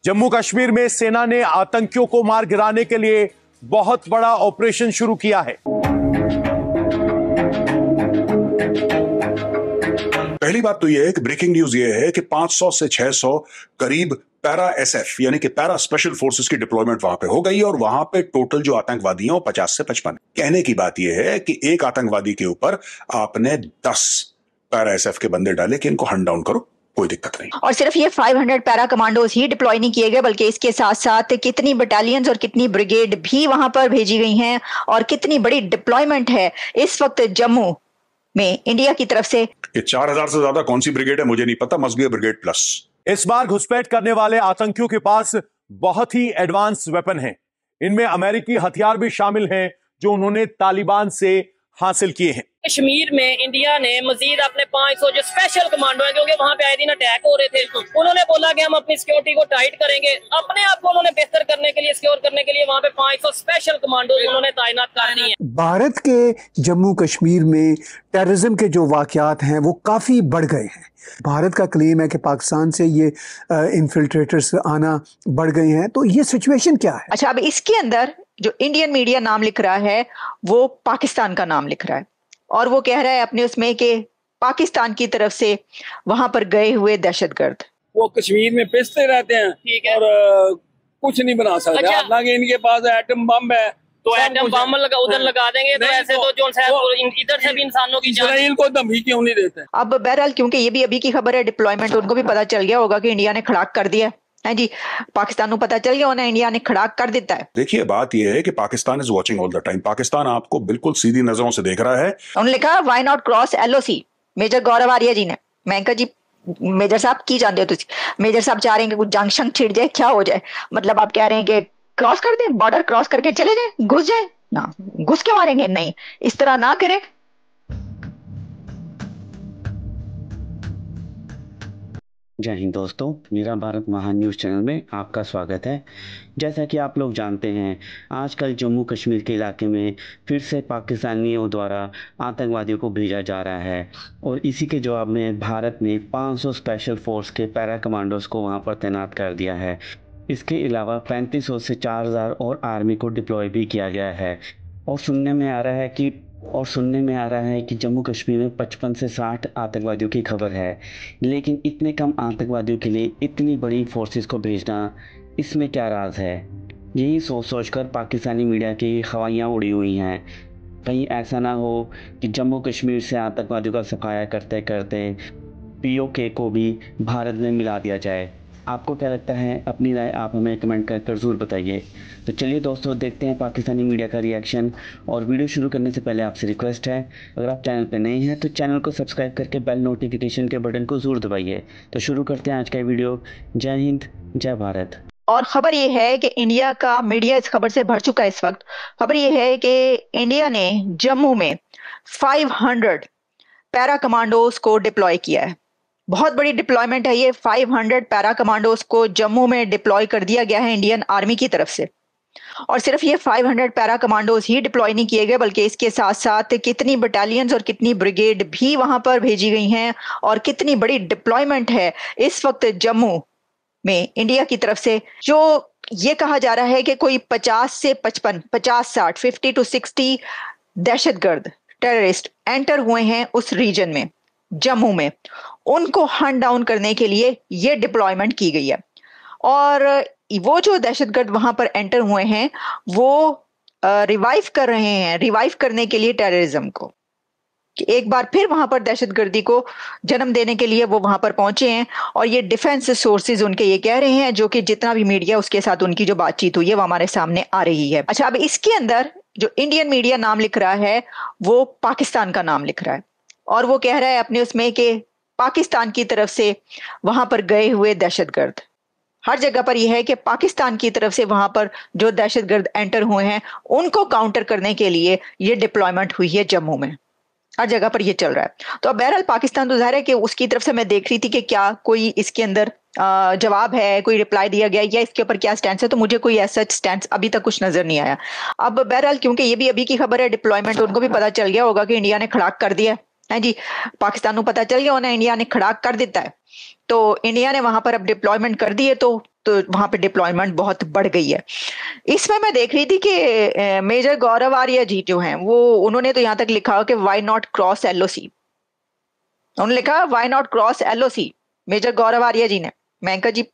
जम्मू कश्मीर में सेना ने आतंकियों को मार गिराने के लिए बहुत बड़ा ऑपरेशन शुरू किया है। पहली बात तो यह है कि ब्रेकिंग न्यूज यह है कि 500 से 600 करीब पैरा एसएफ यानी कि पैरा स्पेशल फोर्सेस की डिप्लॉयमेंट वहां पे हो गई और वहां पे टोटल जो आतंकवादी हैं वो 50 से 55। कहने की बात यह है कि एक आतंकवादी के ऊपर आपने 10 पैरा एसएफ के बंदे डाले कि इनको हंट डाउन करो, कोई दिक्कत नहीं। और सिर्फ ये 500 पैरा कमांडोज ही डिप्लॉय नहीं किए गए, बल्कि इसके साथ साथ कितनी बटालियंस और कितनी ब्रिगेड भी वहां पर भेजी गई हैं और कितनी बड़ी डिप्लॉयमेंट है इस वक्त जम्मू में इंडिया की तरफ से। ये 4000 से ज्यादा कौन सी ब्रिगेड है मुझे नहीं पता, must be a brigade plus. इस बार घुसपैठ करने वाले आतंकियों के पास बहुत ही एडवांस वेपन हैं। इनमें अमेरिकी हथियार भी शामिल हैं जो उन्होंने तालिबान से हासिल किए हैं। कश्मीर में इंडिया ने मजीद अपने 500 जो स्पेशल कमांडो हैं, क्योंकि वहां पे आए दिन अटैक हो रहे थे, उन्होंने बोला कि हम अपनी सिक्योरिटी को टाइट करेंगे। अपने आप को उन्होंने बेहतर करने के लिए, सिक्योर करने के लिए वहां पे 500 स्पेशल कमांडो उन्होंने तैनात कर दिए हैं। भारत के जम्मू कश्मीर में टेररिज्म के जो वाकयात हैं वो काफ़ी बढ़ गए हैं। भारत का क्लेम है कि पाकिस्तान से ये इन्फिल्ट्रेटर्स आना बढ़ गए हैं, तो ये सिचुएशन क्या है? अच्छा, अब इसके अंदर जो इंडियन मीडिया नाम लिख रहा है वो पाकिस्तान का नाम लिख रहा है और वो कह रहा है अपने उसमें कि पाकिस्तान की तरफ से वहां पर गए हुए दहशतगर्द वो कश्मीर में पिसते रहते हैं और कुछ नहीं बना सकते। अच्छा। हालांकि इनके पास एटम बम है तो एटम बम उधर लगा देंगे, तो ऐसे तो जो इधर से भी इंसानों की जान। इसराइल को धमकी क्यों नहीं देते? अब बहरहाल क्योंकि ये भी अभी की खबर है डिप्लॉयमेंट, उनको भी पता चल गया होगा कि इंडिया ने खड़ाक कर दिया है जी। पाकिस्तान को पता चल गया होना इंडिया ने खड़ाक कर देता है। देखिए बात यह है कि Pakistan is watching all the time. Pakistan आपको बिल्कुल सीधी नजरों से देख रहा है। उन्होंने लिखा why not cross LOC, major Gaurav Arya ji ने। मैं कहा जी मेजर साहब की जानते हो तुझे, मेजर साहब चाह रहे हैं कि कुछ जंग शंग छिड़ जाए, क्या हो जाए, मतलब आप कह रहे हैं कि क्रॉस कर दें, बॉर्डर क्रॉस करके चले जाए, घुस जाए ना, घुस के मारेंगे, नहीं इस तरह ना करें। जय हिंद दोस्तों, मेरा भारत महान न्यूज़ चैनल में आपका स्वागत है। जैसा कि आप लोग जानते हैं, आजकल जम्मू कश्मीर के इलाके में फिर से पाकिस्तानियों द्वारा आतंकवादियों को भेजा जा रहा है और इसी के जवाब में भारत ने 500 स्पेशल फोर्स के पैरा कमांडोज़ को वहां पर तैनात कर दिया है। इसके अलावा 3500 से 4000 और आर्मी को डिप्लॉय भी किया गया है और सुनने में आ रहा है कि जम्मू कश्मीर में 55 से 60 आतंकवादियों की खबर है। लेकिन इतने कम आतंकवादियों के लिए इतनी बड़ी फोर्सेस को भेजना, इसमें क्या राज है? यही सोच कर पाकिस्तानी मीडिया की खवाइयाँ उड़ी हुई हैं। कहीं ऐसा ना हो कि जम्मू कश्मीर से आतंकवादियों का सफाया करते करते पीओके को भी भारत में मिला दिया जाए। आपको क्या लगता है? अपनी राय आप हमें कमेंट कर ज़रूर बताइए। तो चलिए दोस्तों, देखते हैं पाकिस्तानी मीडिया का रिएक्शन। और वीडियो शुरू करने से पहले आपसे रिक्वेस्ट है, अगर आप चैनल पर नए हैं तो चैनल को सब्सक्राइब करके बेल नोटिफिकेशन के बटन को ज़रूर दबाइए। तो शुरू करते हैं आज का वीडियो। जय हिंद, जय भारत। और खबर ये है कि इंडिया का मीडिया इस खबर से भर चुका है इस वक्त। खबर ये है कि इंडिया ने जम्मू में 500 पैरा कमांडोज को डिप्लॉय किया है। बहुत बड़ी डिप्लॉयमेंट है ये। 500 पैरा कमांडोज को जम्मू में डिप्लॉय कर दिया गया है इंडियन आर्मी की तरफ से। और सिर्फ ये 500 पैरा कमांडोज ही डिप्लॉय नहीं किए गए, बल्कि इसके साथ साथ कितनी बटालियंस और कितनी ब्रिगेड भी वहां पर भेजी गई हैं और कितनी बड़ी डिप्लॉयमेंट है इस वक्त जम्मू में इंडिया की तरफ से। जो ये कहा जा रहा है कि कोई 50 से 55, 50-60, 50 to 60 दहशतगर्द टेररिस्ट एंटर हुए हैं उस रीजन में, जम्मू में। उनको हंट डाउन करने के लिए ये डिप्लॉयमेंट की गई है। और वो जो दहशतगर्द वहां पर एंटर हुए हैं वो रिवाइव कर रहे हैं, रिवाइव करने के लिए टेररिज्म को, कि एक बार फिर वहां पर दहशतगर्दी को जन्म देने के लिए वो वहां पर पहुंचे हैं। और ये डिफेंस सोर्सेज उनके ये कह रहे हैं, जो कि जितना भी मीडिया उसके साथ उनकी जो बातचीत हुई है वो हमारे सामने आ रही है। अच्छा, अब इसके अंदर जो इंडियन मीडिया नाम लिख रहा है वो पाकिस्तान का नाम लिख रहा है और वो कह रहा है अपने उसमें कि पाकिस्तान की तरफ से वहां पर गए हुए दहशतगर्द। हर जगह पर यह है कि पाकिस्तान की तरफ से वहां पर जो दहशतगर्द एंटर हुए हैं उनको काउंटर करने के लिए ये डिप्लॉयमेंट हुई है जम्मू में। हर जगह पर ये चल रहा है। तो अब बहरहाल पाकिस्तान तो जाहिर है कि उसकी तरफ से मैं देख रही थी कि क्या कोई इसके अंदर जवाब है, कोई रिप्लाई दिया गया या इसके ऊपर क्या स्टैंड है, तो मुझे कोई ऐसा स्टैंड अभी तक कुछ नजर नहीं आया। अब बहरहाल क्योंकि ये भी अभी की खबर है डिप्लॉयमेंट, उनको भी पता चल गया होगा कि इंडिया ने खड़ाक कर दिया है जी। पाकिस्तान को पता चल गया होना, इंडिया ने खड़ाक कर देता है, तो इंडिया ने वहां पर अब डिप्लॉयमेंट कर दी है, तो वहां पे डिप्लॉयमेंट बहुत बढ़ गई है। इसमें मैं देख रही थी कि मेजर गौरव आर्या जी जो हैं वो, उन्होंने तो यहाँ तक लिखा कि वाई नॉट क्रॉस एलओसी, उन्होंने लिखा why not cross LOC, major Gaurav Arya ji ने। मैं कहा जी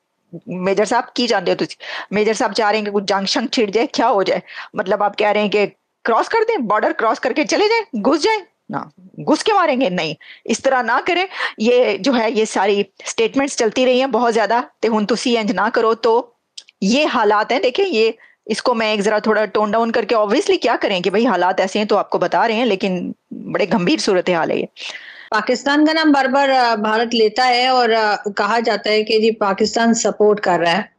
मेजर साहब की जानते हो तुझ, मेजर साहब चाह रहे हैं कि कुछ जंग शंग छिड़ जाए, क्या हो जाए, मतलब आप कह रहे हैं कि क्रॉस कर दें, बॉर्डर क्रॉस करके चले जाए, घुस जाए ना, घुस के मारेंगे, नहीं इस तरह ना करें। ये जो है ये सारी स्टेटमेंट्स चलती रही हैं बहुत ज्यादा, तो हुन तुसी इंज ना करो। तो ये हालात हैं, देखें ये, इसको मैं एक जरा थोड़ा टोन डाउन करके, ऑब्वियसली क्या करें कि भाई हालात ऐसे हैं तो आपको बता रहे हैं, लेकिन बड़े गंभीर सूरत हाल है ये। पाकिस्तान का नाम बार बार भारत लेता है और कहा जाता है कि जी पाकिस्तान सपोर्ट कर रहा है।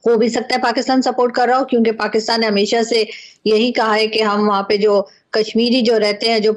हो भी सकता है पाकिस्तान सपोर्ट कर रहा हो, क्योंकि पाकिस्तान ने हमेशा से यही कहा है कि हम वहाँ पे जो कश्मीरी जो रहते हैं, जो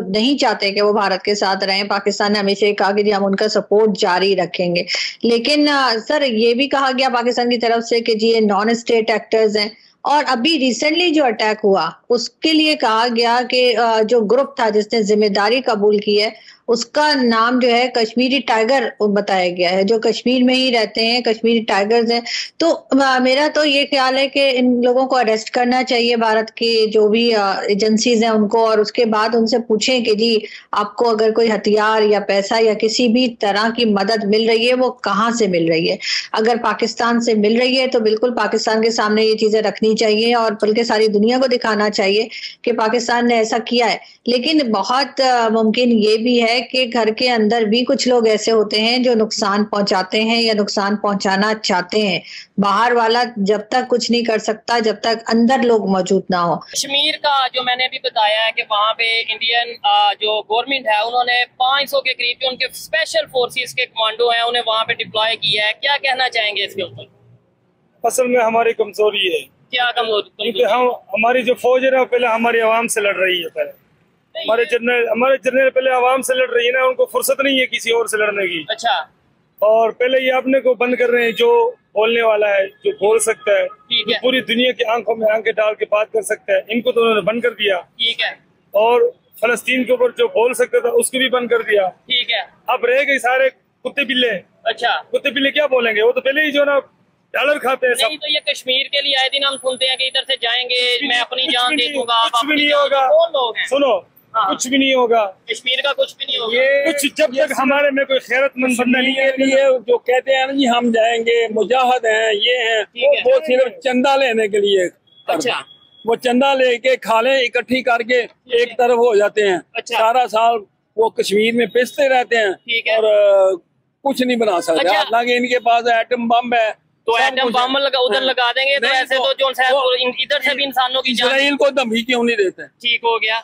नहीं चाहते कि वो भारत के साथ रहें, पाकिस्तान ने हमेशा कहा कि जी हम उनका सपोर्ट जारी रखेंगे। लेकिन सर ये भी कहा गया पाकिस्तान की तरफ से कि जी ये नॉन स्टेट एक्टर्स हैं, और अभी रिसेंटली जो अटैक हुआ उसके लिए कहा गया कि जो ग्रुप था जिसने जिम्मेदारी कबूल की है उसका नाम जो है कश्मीरी टाइगर बताया गया है, जो कश्मीर में ही रहते हैं, कश्मीरी टाइगर्स हैं। तो मेरा तो ये ख्याल है कि इन लोगों को अरेस्ट करना चाहिए, भारत की जो भी एजेंसीज हैं उनको, और उसके बाद उनसे पूछें कि जी आपको अगर कोई हथियार या पैसा या किसी भी तरह की मदद मिल रही है वो कहाँ से मिल रही है। अगर पाकिस्तान से मिल रही है तो बिल्कुल पाकिस्तान के सामने ये चीजें रखनी चाहिए, और बल्कि सारी दुनिया को दिखाना चाहिए कि पाकिस्तान ने ऐसा किया है। लेकिन बहुत मुमकिन ये भी है कि घर के अंदर भी कुछ लोग ऐसे होते हैं जो नुकसान पहुंचाते हैं या नुकसान पहुंचाना चाहते हैं। बाहर वाला जब तक कुछ नहीं कर सकता जब तक अंदर लोग मौजूद ना हो। कश्मीर का जो मैंने भी बताया है कि वहाँ पे इंडियन जो गवर्नमेंट है उन्होंने 500 के करीब जो उनके स्पेशल फोर्सेस के कमांडो हैं उन्हें वहाँ पे डिप्लॉय किया है। क्या कहना चाहेंगे इसके ऊपर? असल में हमारी कमजोरी है। क्या कमजोरी? क्योंकि हम हमारी जो फौज है ना पहले हमारी आवाम से लड़ रही है, पहले हमारे जनरल पहले आवाम से लड़ रही है ना, उनको फुर्सत नहीं है किसी और से लड़ने की। अच्छा। और पहले ये अपने को बंद कर रहे हैं, जो बोलने वाला है, जो बोल सकता है, जो पूरी दुनिया की आंखों में आंखें डाल के बात कर सकता है, इनको तो उन्होंने बंद कर दिया। ठीक है। और फलस्तीन के ऊपर जो बोल सकता था उसको भी बंद कर दिया। ठीक है। अब रह गए सारे कुत्ते बिल्ले। अच्छा। कुत्ते बिल्ले क्या बोलेंगे, वो तो पहले ही जो ना डॉलर खाते हैं। नहीं तो ये कश्मीर के लिए आए दिन हम सुनते हैं कि इधर से जाएंगे, मैं अपनी जान दे दूंगा। कुछ भी नहीं होगा। कौन लोग हैं? सुनो, कुछ भी नहीं होगा कश्मीर का, कुछ भी नहीं होगा। ये कुछ जब तक हमारे में कोई खैरतमंद बंदा नहीं है। ये जो कहते हैं ना जी हम जाएंगे, मुजाहिद हैं, ये हैं, वो सिर्फ चंदा लेने के लिए। अच्छा। वो चंदा लेके खाले इकट्ठी करके एक तरफ हो जाते हैं। अच्छा। सारा साल वो कश्मीर में पिसते रहते हैं और कुछ नहीं बना सकते। अच्छा। हालांकि इनके पास एटम बम है, तो एटम बम उधर लगा देंगे तो ऐसे तो जो इधर से भी इंसानों की जान। इजराइल को धमकी क्यों नहीं देते? ठीक हो गया।